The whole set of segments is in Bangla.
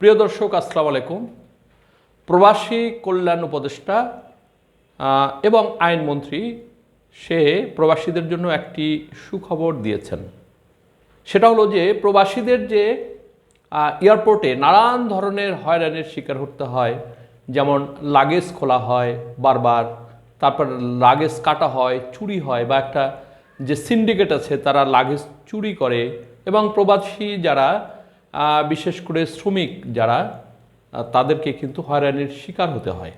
প্রিয় দর্শক, আসসালামু আলাইকুম। প্রবাসী কল্যাণ উপদেষ্টা এবং আইনমন্ত্রী সে প্রবাসীদের জন্য একটি সুখবর দিয়েছেন। সেটা হলো যে প্রবাসীদের যে এয়ারপোর্টে নানান ধরনের হয়রানির শিকার হতে হয়, যেমন লাগেজ খোলা হয় বারবার, তারপর লাগেজ কাটা হয়, চুরি হয়, বা একটা যে সিন্ডিকেট আছে তারা লাগেজ চুরি করে, এবং প্রবাসী যারা বিশেষ করে শ্রমিক যারা তাদেরকে কিন্তু হয়রানির শিকার হতে হয়।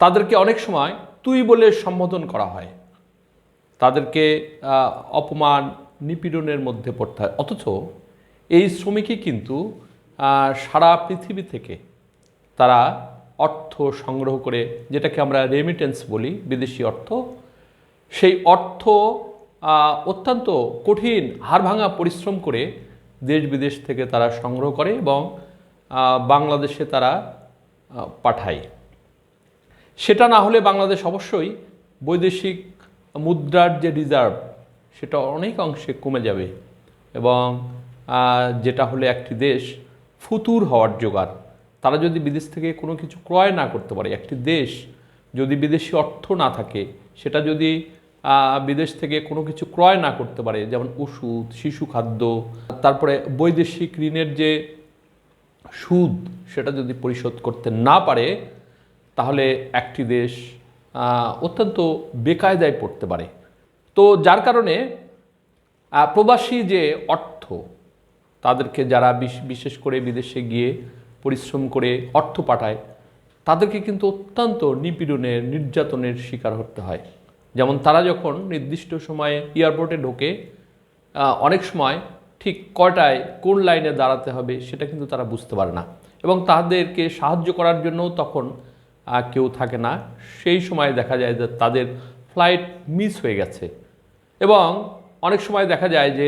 তাদেরকে অনেক সময় তুই বলে সম্বোধন করা হয়, তাদেরকে অপমান নিপীড়নের মধ্যে পড়তে হয়। অথচ এই শ্রমিকই কিন্তু সারা পৃথিবী থেকে তারা অর্থ সংগ্রহ করে, যেটাকে আমরা রেমিটেন্স বলি, বিদেশি অর্থ, সেই অর্থ অত্যন্ত কঠিন হাড়ভাঙা পরিশ্রম করে দেশ বিদেশ থেকে তারা সংগ্রহ করে এবং বাংলাদেশে তারা পাঠায়। সেটা না হলে বাংলাদেশ অবশ্যই বৈদেশিক মুদ্রার যে রিজার্ভ সেটা অনেক অংশে কমে যাবে, এবং যেটা হলে একটি দেশ ফুতুর হওয়ার জোগাড়। তারা যদি বিদেশ থেকে কোনো কিছু ক্রয় না করতে পারে, একটি দেশ যদি বিদেশি অর্থ না থাকে, সেটা যদি বিদেশ থেকে কোনো কিছু ক্রয় না করতে পারে, যেমন ওষুধ, শিশু খাদ্য, তারপরে বৈদেশিক ঋণের যে সুদ সেটা যদি পরিশোধ করতে না পারে, তাহলে একটি দেশ অত্যন্ত বেকায়দায় পড়তে পারে। তো যার কারণে প্রবাসী যে অর্থ, তাদেরকে যারা বিশেষ করে বিদেশে গিয়ে পরিশ্রম করে অর্থ পাঠায়, তাদেরকে কিন্তু অত্যন্ত নিপীড়নের, নির্যাতনের শিকার হতে হয়। যেমন তারা যখন নির্দিষ্ট সময়ে এয়ারপোর্টে ঢোকে, অনেক সময় ঠিক কয়টায় কোন লাইনে দাঁড়াতে হবে সেটা কিন্তু তারা বুঝতে পারে না, এবং তাদেরকে সাহায্য করার জন্য তখন কেউ থাকে না। সেই সময় দেখা যায় যে তাদের ফ্লাইট মিস হয়ে গেছে, এবং অনেক সময় দেখা যায় যে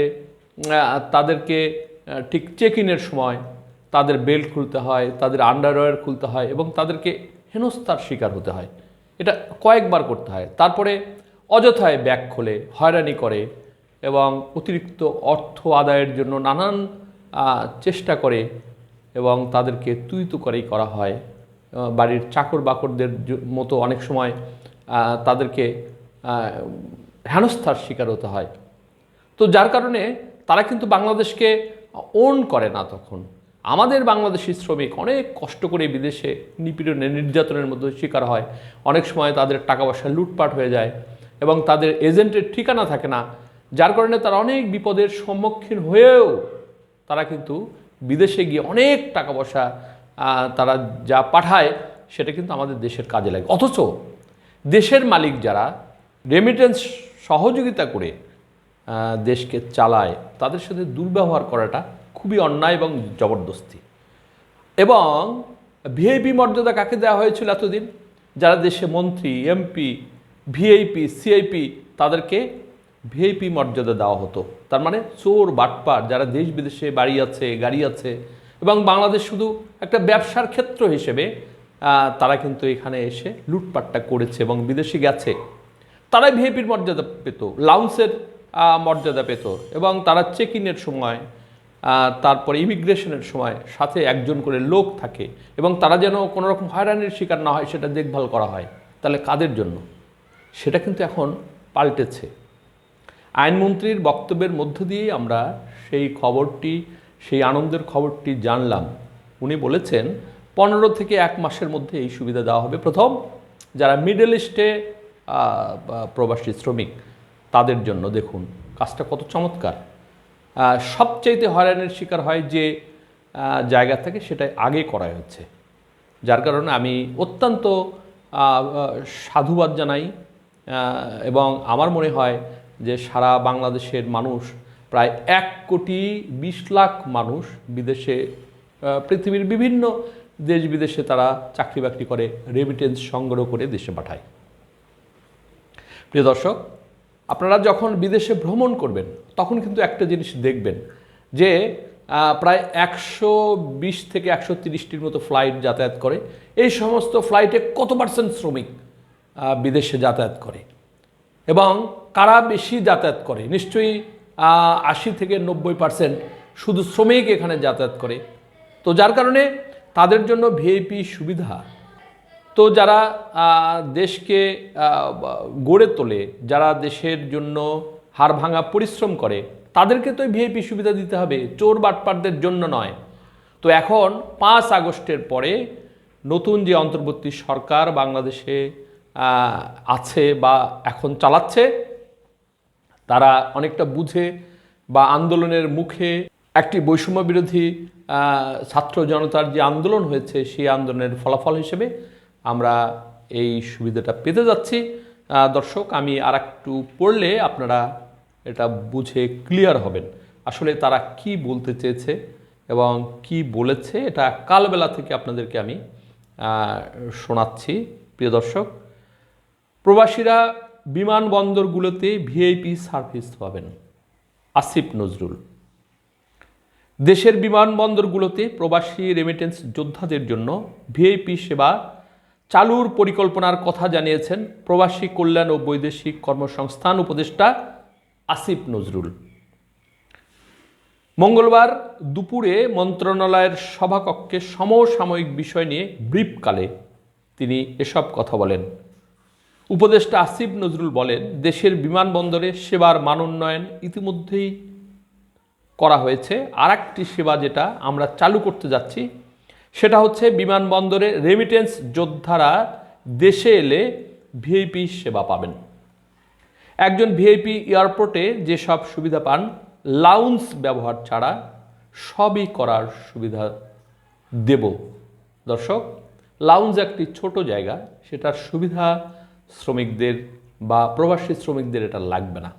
তাদেরকে ঠিক চেক ইনের সময় তাদের বেল্ট খুলতে হয়, তাদের আন্ডারওয়্যার খুলতে হয়, এবং তাদেরকে হেনস্থার শিকার হতে হয়। এটা কয়েকবার করতে হয়। তারপরে অযথায় ব্যাগ খোলে, হয়রানি করে, এবং অতিরিক্ত অর্থ আদায়ের জন্য নানান চেষ্টা করে, এবং তাদেরকে তুই তো করেই করা হয়। বাড়ির চাকর বাকরদের মতো অনেক সময় তাদেরকে হেনস্থার শিকার হতে হয়। তো যার কারণে তারা কিন্তু বাংলাদেশকে ওন করে না। তখন আমাদের বাংলাদেশি শ্রমিক অনেক কষ্ট করে বিদেশে নিপীড়নের, নির্যাতনের মধ্যে শিকার হয়। অনেক সময় তাদের টাকা পয়সা লুটপাট হয়ে যায়, এবং তাদের এজেন্টের ঠিকানা থাকে না, যার কারণে তারা অনেক বিপদের সম্মুখীন হয়েও তারা কিন্তু বিদেশে গিয়ে অনেক টাকা পয়সা তারা যা পাঠায় সেটা কিন্তু আমাদের দেশের কাজে লাগে। অথচ দেশের মালিক যারা রেমিটেন্স সহযোগিতা করে দেশকে চালায়, তাদের সাথে দুর্ব্যবহার করাটা খুবই অন্যায় এবং জবরদস্তি। এবং ভিআইপি মর্যাদা কাকে দেওয়া হয়েছিল এতদিন? যারা দেশে মন্ত্রী, এমপি, ভিআইপি, সিআইপি, তাদেরকে ভিআইপি মর্যাদা দেওয়া হতো। তার মানে চোর বাটপার যারা দেশ বিদেশে বাড়ি আছে, গাড়ি আছে, এবং বাংলাদেশ শুধু একটা ব্যবসার ক্ষেত্র হিসেবে তারা কিন্তু এখানে এসে লুটপাটটা করেছে এবং বিদেশে গেছে, তারাই ভিআইপির মর্যাদা পেত, লাউন্সের মর্যাদা পেত, এবং তারা চেক ইনের সময়, তারপরে ইমিগ্রেশনের সময় সাথে একজন করে লোক থাকে, এবং তারা যেন কোনো রকম হয়রানির শিকার না হয় সেটা দেখভাল করা হয়। তাহলে কাদের জন্য? সেটা কিন্তু এখন পাল্টেছে। আইনমন্ত্রীর বক্তব্যের মধ্য দিয়েই আমরা সেই খবরটি, সেই আনন্দের খবরটি জানলাম। উনি বলেছেন 15 থেকে 1 মাসের মধ্যে এই সুবিধা দেওয়া হবে। প্রথম, যারা মিডল ইস্টে প্রবাসী শ্রমিক তাদের জন্য। দেখুন কাজটা কত চমৎকার। সবচাইতে হয়রানির শিকার হয় যে জায়গা থেকে, সেটাই আগে করা হচ্ছে, যার কারণে আমি অত্যন্ত সাধুবাদ জানাই। এবং আমার মনে হয় যে সারা বাংলাদেশের মানুষ, প্রায় 1,20,00,000 মানুষ বিদেশে, পৃথিবীর বিভিন্ন দেশ বিদেশে তারা চাকরি বাকরি করে, রেমিটেন্স সংগ্রহ করে দেশে পাঠায়। প্রিয় দর্শক, আপনারা যখন বিদেশে ভ্রমণ করবেন তখন কিন্তু একটা জিনিস দেখবেন যে প্রায় 120 থেকে 130টির মতো ফ্লাইট যাতায়াত করে। এই সমস্ত ফ্লাইটে কত % শ্রমিক বিদেশে যাতায়াত করে, এবং কারা বেশি যাতায়াত করে? নিশ্চয়ই 80 থেকে 90% শুধু শ্রমিক এখানে যাতায়াত করে। তো তো যার কারণে তাদের জন্য ভিআইপি সুবিধা, তো যারা দেশকে গড়ে তোলে, যারা দেশের জন্য হাড়ভাঙা পরিশ্রম করে, তাদেরকে তো ভিআইপি সুবিধা দিতে হবে, চোর বাটপারদের জন্য নয়। তো এখন 5 আগস্টের পরে নতুন যে অন্তর্বর্তী সরকার বাংলাদেশে আছে বা এখন চালাচ্ছে, তারা অনেকটা বুঝে বা আন্দোলনের মুখে একটি বৈষম্য বিরোধী ছাত্র জনতার যে আন্দোলন হয়েছে, সেই আন্দোলনের ফলাফল হিসেবে আমরা এই সুবিধাটা পেতে যাচ্ছি। দর্শক, আমি আর একটু পড়লে আপনারা এটা বুঝে ক্লিয়ার হবেন আসলে তারা কি বলতে চেয়েছে এবং কি বলেছে। এটা কালবেলা থেকে আপনাদেরকে আমি শোনাচ্ছি। প্রিয় দর্শক, প্রবাসীরা বিমানবন্দরগুলোতে ভিআইপি সার্ভিস পাবেন। আসিফ নজরুল। দেশের বিমানবন্দরগুলোতে প্রবাসী রেমিটেন্স যোদ্ধাদের জন্য ভিআইপি সেবা চালুর পরিকল্পনার কথা জানিয়েছেন প্রবাসী কল্যাণ ও বৈদেশিক কর্মসংস্থান উপদেষ্টা আসিফ নজরুল। মঙ্গলবার দুপুরে মন্ত্রণালয়ের সভাকক্ষে সমসাময়িক বিষয় নিয়ে ব্রিফকালে তিনি এসব কথা বলেন। উপদেষ্টা আসিফ নজরুল বলেন, দেশের বিমানবন্দরে সেবার মানোন্নয়ন ইতিমধ্যেই করা হয়েছে। আর একটি সেবা যেটা আমরা চালু করতে যাচ্ছি, সেটা হচ্ছে বিমানবন্দরে রেমিটেন্স যোদ্ধারা দেশে এলে ভিআইপি সেবা পাবেন। একজন ভিআইপি এয়ারপোর্টে যেসব সুবিধা পান, লাউঞ্জ ব্যবহার ছাড়া সবই করার সুবিধা দেব। দর্শক, লাউঞ্জ একটি ছোট জায়গা, সেটার সুবিধা শ্রমিকদের বা প্রবাসী শ্রমিকদের এটা লাগবে না।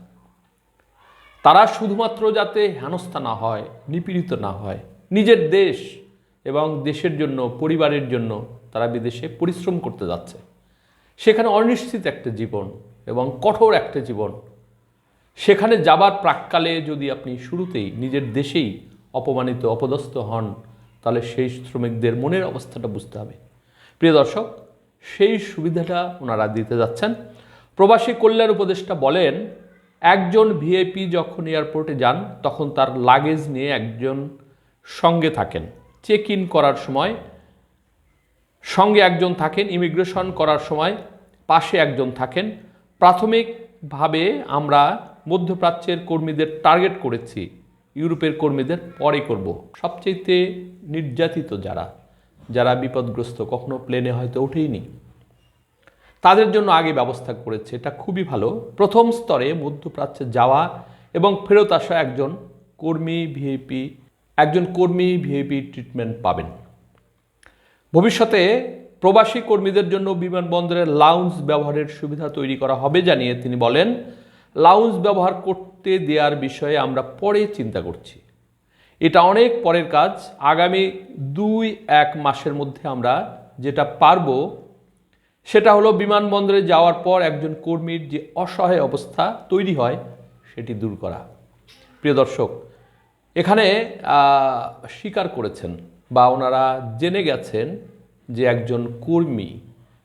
তারা শুধুমাত্র যাতে হেনস্থা না হয়, নিপীড়িত না হয়, নিজের দেশ এবং দেশের জন্য, পরিবারের জন্য তারা বিদেশে পরিশ্রম করতে যাচ্ছে। সেখানে অনিশ্চিত একটা জীবন এবং কঠোর একটা জীবন। সেখানে যাবার প্রাক্কালে যদি আপনি শুরুতেই নিজের দেশেই অপমানিত, অপদস্থ হন, তাহলে সেই শ্রমিকদের মনের অবস্থাটা বুঝতে হবে। প্রিয় দর্শক, সেই সুবিধাটা ওনারা দিতে যাচ্ছেন। প্রবাসী কল্যাণ উপদেষ্টা বলেন, একজন ভিআইপি যখন এয়ারপোর্টে যান তখন তার লাগেজ নিয়ে একজন সঙ্গে থাকেন। চেক ইন করার সময় সঙ্গে একজন থাকেন, ইমিগ্রেশন করার সময় পাশে একজন থাকেন। প্রাথমিকভাবে আমরা মধ্যপ্রাচ্যের কর্মীদের টার্গেট করেছি, ইউরোপের কর্মীদের পরে করব। সবচেয়ে নির্যাতিত যারা বিপদগ্রস্ত, কখনো প্লেনে হয়তো ওঠেইনি, তাদের জন্য আগে ব্যবস্থা করেছে। এটা খুবই ভালো। প্রথম স্তরে মধ্যপ্রাচ্যে যাওয়া এবং ফেরত আসা একজন কর্মী ভিআইপি ট্রিটমেন্ট পাবেন। ভবিষ্যতে প্রবাসী কর্মীদের জন্য বিমানবন্দরের লাউঞ্জ ব্যবহারের সুবিধা তৈরি করা হবে জানিয়ে তিনি বলেন, লাউঞ্জ ব্যবহার করতে দেওয়ার বিষয়ে আমরা পরে চিন্তা করছি। এটা অনেক পরের কাজ। আগামী 2-1 মাসের মধ্যে আমরা যেটা পারবো সেটা হলো বিমানবন্দরে যাওয়ার পর একজন কর্মীর যে অসহায় অবস্থা তৈরি হয় সেটি দূর করা। প্রিয় দর্শক, এখানে স্বীকার করেছেন বা ওনারা জেনে গেছেন যে একজন কর্মী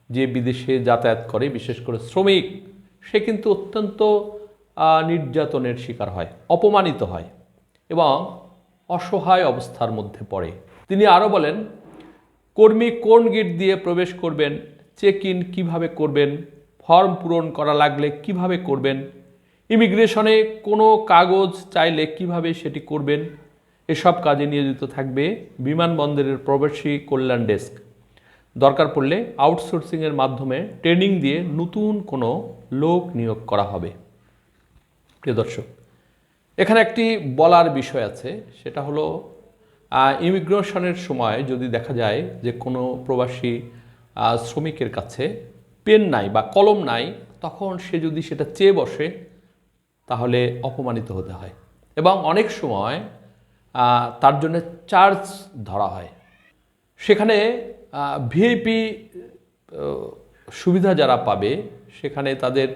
যে বিদেশে যাতায়াত করে, বিশেষ করে শ্রমিক, সে কিন্তু অত্যন্ত নির্যাতনের শিকার হয়, অপমানিত হয় এবং অসহায় অবস্থার মধ্যে পড়ে। তিনি আরও বলেন, কর্মী কোন গেট দিয়ে প্রবেশ করবেন, চেক ইন কীভাবে করবেন, ফর্ম পূরণ করা লাগলে কিভাবে করবেন, ইমিগ্রেশনে কোনো কাগজ চাইলে কিভাবে সেটি করবেন, এসব কাজে নিয়োজিত থাকবে বিমানবন্দরের প্রবাসী কল্যাণ ডেস্ক। দরকার পড়লে আউটসোর্সিংয়ের মাধ্যমে ট্রেনিং দিয়ে নতুন কোনো লোক নিয়োগ করা হবে। প্রিয় দর্শক, এখানে একটি বলার বিষয় আছে, সেটা হলো ইমিগ্রেশনের সময় যদি দেখা যায় যে কোনো প্রবাসী শ্রমিকের কাছে পেন নাই বা কলম নাই, তখন সে যদি সেটা চেয়ে বসে তাহলে অপমানিত হতে হয় এবং অনেক সময় তার জন্য চার্জ ধরা হয়। সেখানে ভিআইপি সুবিধা যারা পাবে, সেখানে তাদের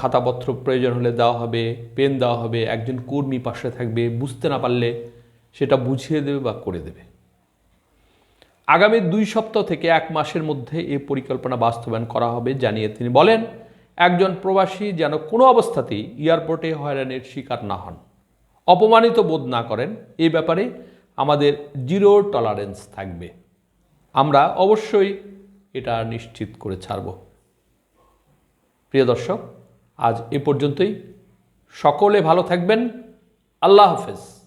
খাতাপত্র প্রয়োজন হলে দেওয়া হবে, পেন দেওয়া হবে, একজন কর্মী পাশে থাকবে, বুঝতে না পারলে সেটা বুঝিয়ে দেবে বা করে দেবে। আগামী 2 সপ্তাহ থেকে 1 মাসের মধ্যে এই পরিকল্পনা বাস্তবায়ন করা হবে জানিয়ে তিনি বলেন, একজন প্রবাসী যেন কোনো অবস্থাতেই এয়ারপোর্টে হয়রানির শিকার না হন, অপমানিত বোধ না করেন, এই ব্যাপারে আমাদের জিরো টলারেন্স থাকবে। আমরা অবশ্যই এটা নিশ্চিত করে ছাড়ব। প্রিয় দর্শক, আজ এ পর্যন্তই। সকলে ভালো থাকবেন। আল্লাহ হাফেজ।